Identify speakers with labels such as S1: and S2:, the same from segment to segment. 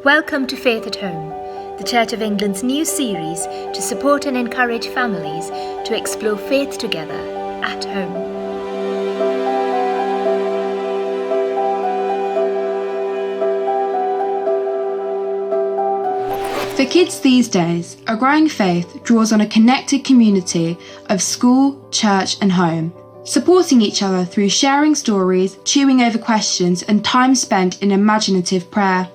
S1: Welcome to Faith at Home, the Church of England's new series to support and encourage families to explore faith together at home.
S2: For kids these days, a growing faith draws on a connected community of school, church and home, supporting each other through sharing stories, chewing over questions and time spent in imaginative prayer.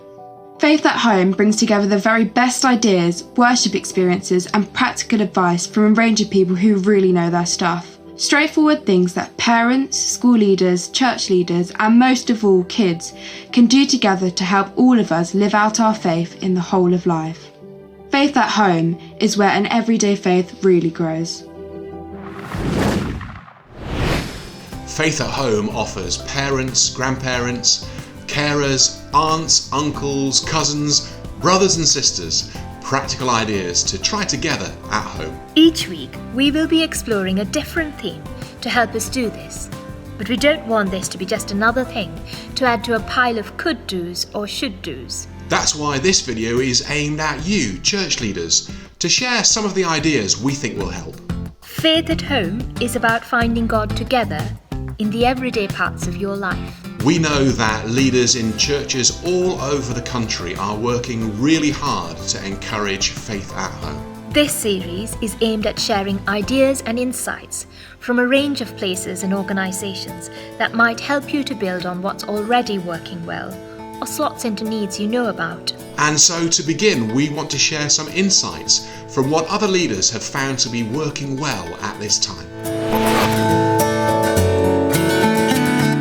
S2: Faith at Home brings together the very best ideas, worship experiences and practical advice from a range of people who really know their stuff. Straightforward things that parents, school leaders, church leaders and most of all kids can do together to help all of us live out our faith in the whole of life. Faith at Home is where an everyday faith really grows.
S3: Faith at Home offers parents, grandparents, carers, aunts, uncles, cousins, brothers and sisters practical ideas to try together at home.
S1: Each week, we will be exploring a different theme to help us do this. But we don't want this to be just another thing to add to a pile of could-dos or should-dos.
S3: That's why this video is aimed at you, church leaders, to share some of the ideas we think will help.
S1: Faith at Home is about finding God together in the everyday parts of your life.
S3: We know that leaders in churches all over the country are working really hard to encourage faith at home.
S1: This series is aimed at sharing ideas and insights from a range of places and organisations that might help you to build on what's already working well or slots into needs you know about.
S3: And so to begin, we want to share some insights from what other leaders have found to be working well at this time.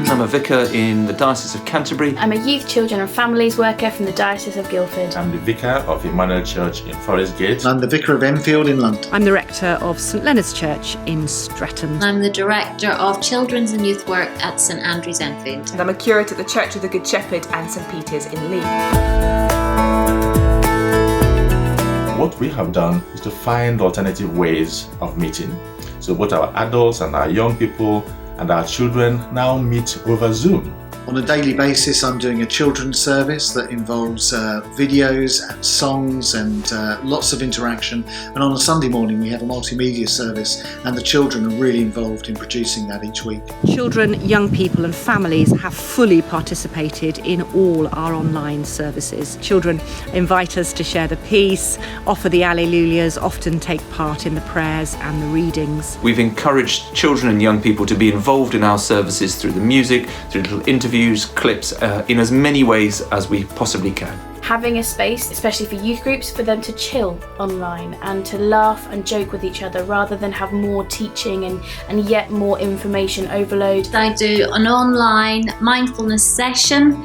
S4: I'm a vicar in the Diocese of Canterbury.
S5: I'm a youth, children and families worker from the Diocese of Guildford.
S6: I'm the vicar of Emmanuel Church in Forest Gate.
S7: I'm the vicar of Enfield in London.
S8: I'm the rector of St Leonard's Church in Stretton.
S9: I'm the director of children's and youth work at St Andrew's Enfield.
S10: And I'm a curate at the Church of the Good Shepherd and St Peter's in Leigh.
S6: What we have done is to find alternative ways of meeting. So both our adults and our young people and our children now meet over Zoom.
S7: On a daily basis, I'm doing a children's service that involves videos and songs and lots of interaction. And on a Sunday morning, we have a multimedia service, and the children are really involved in producing that each week.
S8: Children, young people and families have fully participated in all our online services. Children invite us to share the peace, offer the Alleluias, often take part in the prayers and the readings.
S4: We've encouraged children and young people to be involved in our services through the music, through little interviews, clips, in as many ways as we possibly can.
S5: Having a space, especially for youth groups, for them to chill online and to laugh and joke with each other rather than have more teaching and yet more information overload.
S9: I do an online mindfulness session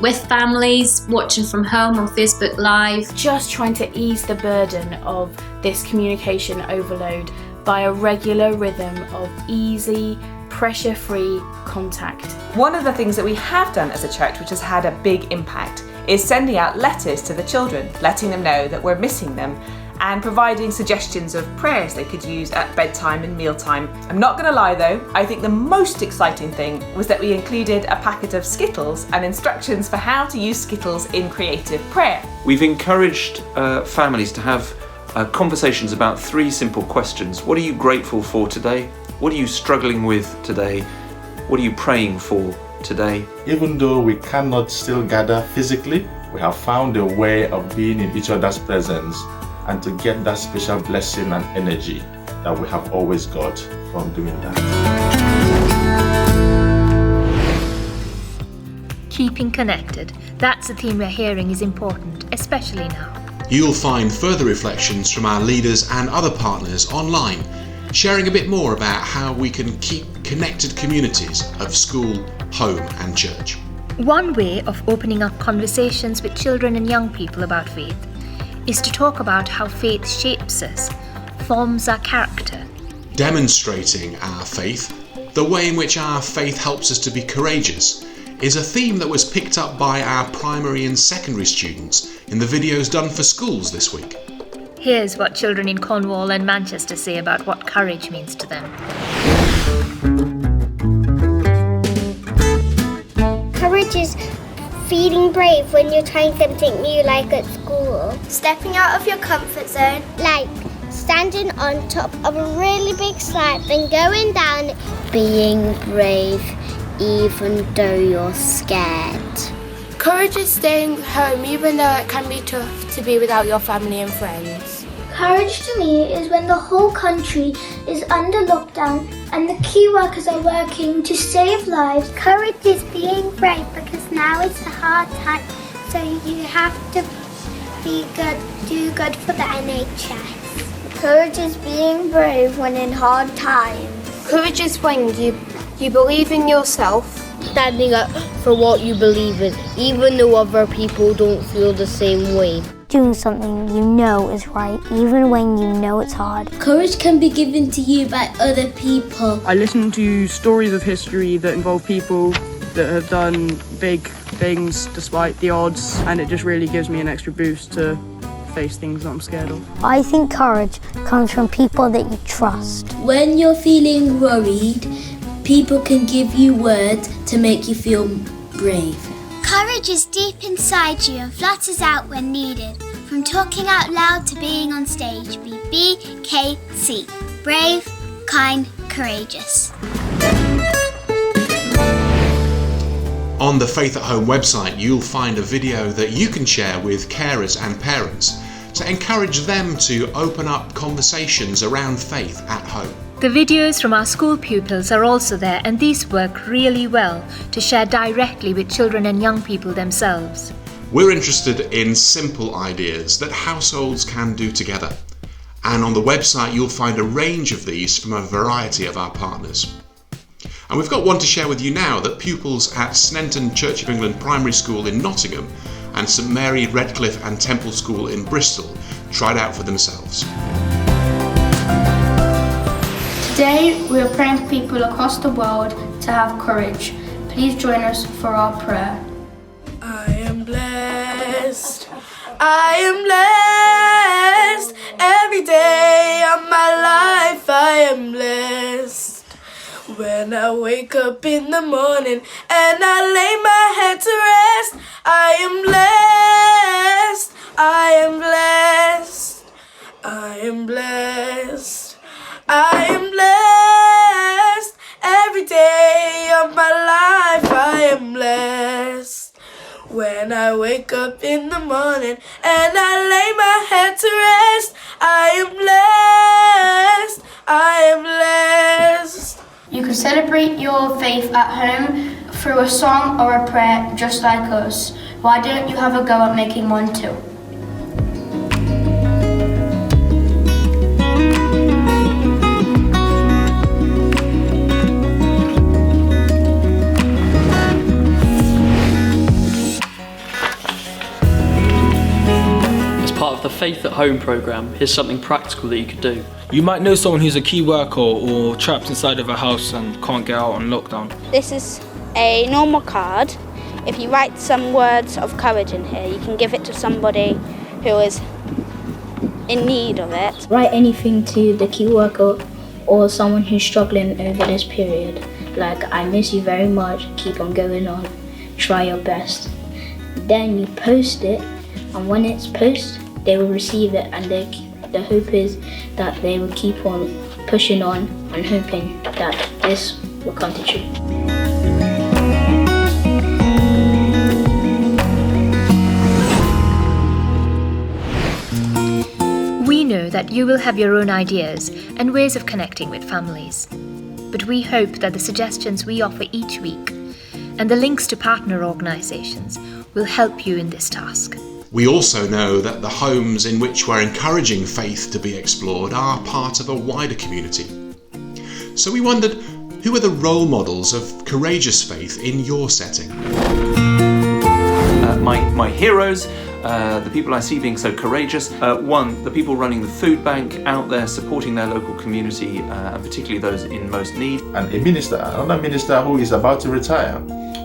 S9: with families watching from home on Facebook Live.
S5: Just trying to ease the burden of this communication overload by a regular rhythm of easy, pressure-free contact.
S10: One of the things that we have done as a church which has had a big impact is sending out letters to the children, letting them know that we're missing them and providing suggestions of prayers they could use at bedtime and mealtime. I'm not going to lie though, I think the most exciting thing was that we included a packet of Skittles and instructions for how to use Skittles in creative prayer.
S4: We've encouraged families to have conversations about three simple questions. What are you grateful for today? What are you struggling with today? What are you praying for today?
S6: Even though we cannot still gather physically, we have found a way of being in each other's presence and to get that special blessing and energy that we have always got from doing that.
S1: Keeping connected, that's a theme we're hearing is important, especially now.
S3: You'll find further reflections from our leaders and other partners online, sharing a bit more about how we can keep connected communities of school, home and church.
S1: One way of opening up conversations with children and young people about faith is to talk about how faith shapes us, forms our character.
S3: Demonstrating our faith, the way in which our faith helps us to be courageous, is a theme that was picked up by our primary and secondary students in the videos done for schools this week.
S1: Here's what children in Cornwall and Manchester say about what courage means to them.
S11: Courage is Feeling brave when you're trying something new, like at school.
S12: Stepping out of your comfort zone.
S11: Like standing on top of a really big slide and going down. Being brave even though you're scared.
S12: Courage is staying home even though it can be tough to be without your family and friends.
S13: Courage to me is when the whole country is under lockdown and the key workers are working to save lives.
S11: Courage is being brave because now it's a hard time, so you have to be good, do good for the NHS.
S13: Courage is being brave when in hard times.
S12: Courage is when you believe in yourself.
S14: Standing up for what you believe in, even though other people don't feel the same way.
S15: Doing something you know is right, even when you know it's hard.
S16: Courage can be given to you by other people.
S17: I listen to stories of history that involve people that have done big things despite the odds, and it just really gives me an extra boost to face things that I'm scared of.
S15: I think courage comes from people that you trust.
S16: When you're feeling worried, people can give you words to make you feel brave.
S11: Courage is deep inside you and flutters out when needed. From talking out loud to being on stage, be BKC. Brave, kind, courageous.
S3: On the Faith at Home website, you'll find a video that you can share with carers and parents to encourage them to open up conversations around faith at home.
S1: The videos from our school pupils are also there, and these work really well to share directly with children and young people themselves.
S3: We're interested in simple ideas that households can do together. And on the website, you'll find a range of these from a variety of our partners. And we've got one to share with you now that pupils at Sneinton Church of England Primary School in Nottingham and St Mary Redcliffe and Temple School in Bristol tried out for themselves.
S18: Today we are praying for people across the world to have courage. Please join us for our prayer.
S19: I am blessed. I am blessed. Every day of my life I am blessed. When I wake up in the morning and I lay my head to rest, I am blessed. I am blessed. I am blessed. I am blessed. Every day of my life I am blessed. When I wake up in the morning and I lay my head to rest, I am blessed. I am blessed.
S18: You can celebrate your faith at home through a song or a prayer just like us. Why don't you have a go at making one too?
S20: Part of the Faith at Home programme, here's something practical that you could do.
S21: You might know someone who's a key worker or trapped inside of a house and can't get out on lockdown.
S22: This is a normal card. If you write some words of courage in here, you can give it to somebody who is in need of it.
S23: Write anything to the key worker or someone who's struggling over this period. Like, I miss you very much, keep on going on, try your best. Then you post it, and when it's posted, they will receive it, and the hope is that they will keep on pushing on and hoping that this will come to true.
S1: We know that you will have your own ideas and ways of connecting with families, but we hope that the suggestions we offer each week and the links to partner organisations will help you in this task.
S3: We also know that the homes in which we're encouraging faith to be explored are part of a wider community. So we wondered, who are the role models of courageous faith in your setting?
S4: My heroes, the people I see being so courageous. One, the people running the food bank out there supporting their local community, and particularly those in most need.
S6: And another minister who is about to retire,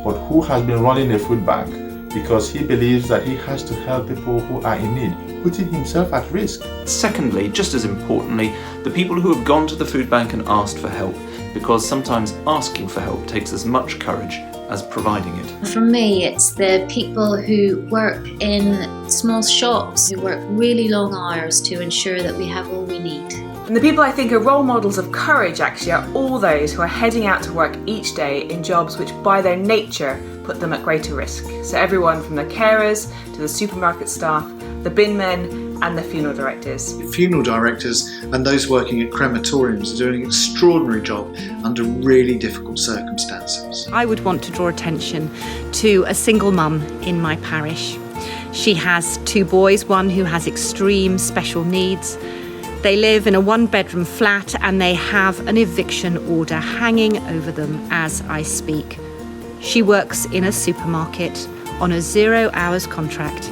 S6: but who has been running a food bank because he believes that he has to help people who are in need, putting himself at risk.
S4: Secondly, just as importantly, the people who have gone to the food bank and asked for help, because sometimes asking for help takes as much courage as providing it?
S9: For me, it's the people who work in small shops, who work really long hours to ensure that we have all we need.
S10: And the people I think are role models of courage actually are all those who are heading out to work each day in jobs which by their nature put them at greater risk. So everyone from the carers to the supermarket staff, the bin men and the funeral directors.
S2: Funeral directors and those working at crematoriums are doing an extraordinary job under really difficult circumstances.
S7: I would want to draw attention to a single mum in my parish. She has 2 boys, one who has extreme special needs. They live in a 1-bedroom flat and they have an eviction order hanging over them as I speak. She works in a supermarket on a 0 hours contract.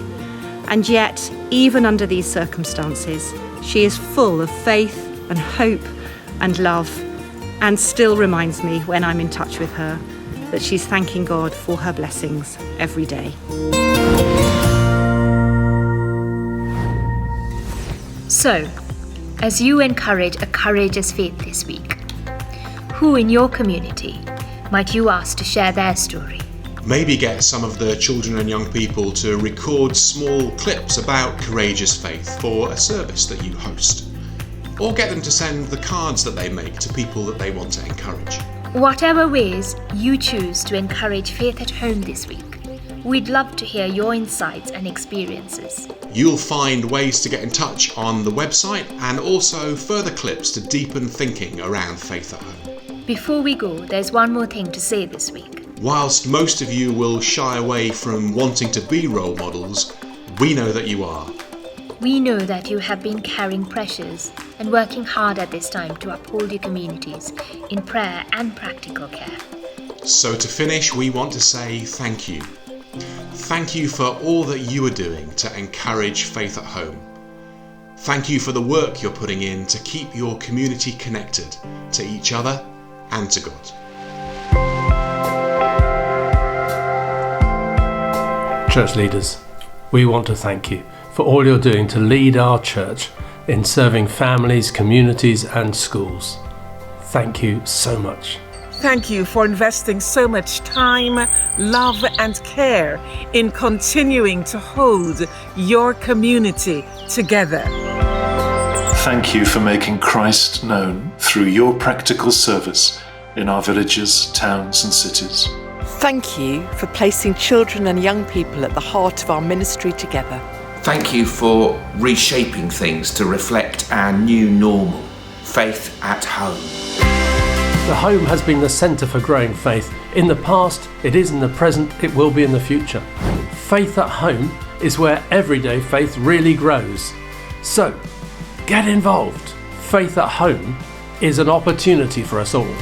S7: And yet, even under these circumstances, she is full of faith and hope and love, and still reminds me when I'm in touch with her that she's thanking God for her blessings every day.
S1: So, as you encourage a courageous faith this week, who in your community might you ask to share their story?
S3: Maybe get some of the children and young people to record small clips about courageous faith for a service that you host. Or get them to send the cards that they make to people that they want to encourage.
S1: Whatever ways you choose to encourage faith at home this week, we'd love to hear your insights and experiences.
S3: You'll find ways to get in touch on the website and also further clips to deepen thinking around faith at home.
S1: Before we go, there's one more thing to say this week.
S3: Whilst most of you will shy away from wanting to be role models, we know that you are.
S1: We know that you have been carrying pressures and working hard at this time to uphold your communities in prayer and practical care.
S3: So to finish, we want to say thank you. Thank you for all that you are doing to encourage faith at home. Thank you for the work you're putting in to keep your community connected to each other and to God.
S8: Church leaders, we want to thank you for all you're doing to lead our church in serving families, communities and schools. Thank you so much.
S24: Thank you for investing so much time, love and care in continuing to hold your community together.
S25: Thank you for making Christ known through your practical service in our villages, towns and cities.
S24: Thank you for placing children and young people at the heart of our ministry together.
S4: Thank you for reshaping things to reflect our new normal, faith at home.
S8: The home has been the centre for growing faith. In the past, it is in the present, it will be in the future. Faith at home is where everyday faith really grows. So, get involved. Faith at home is an opportunity for us all.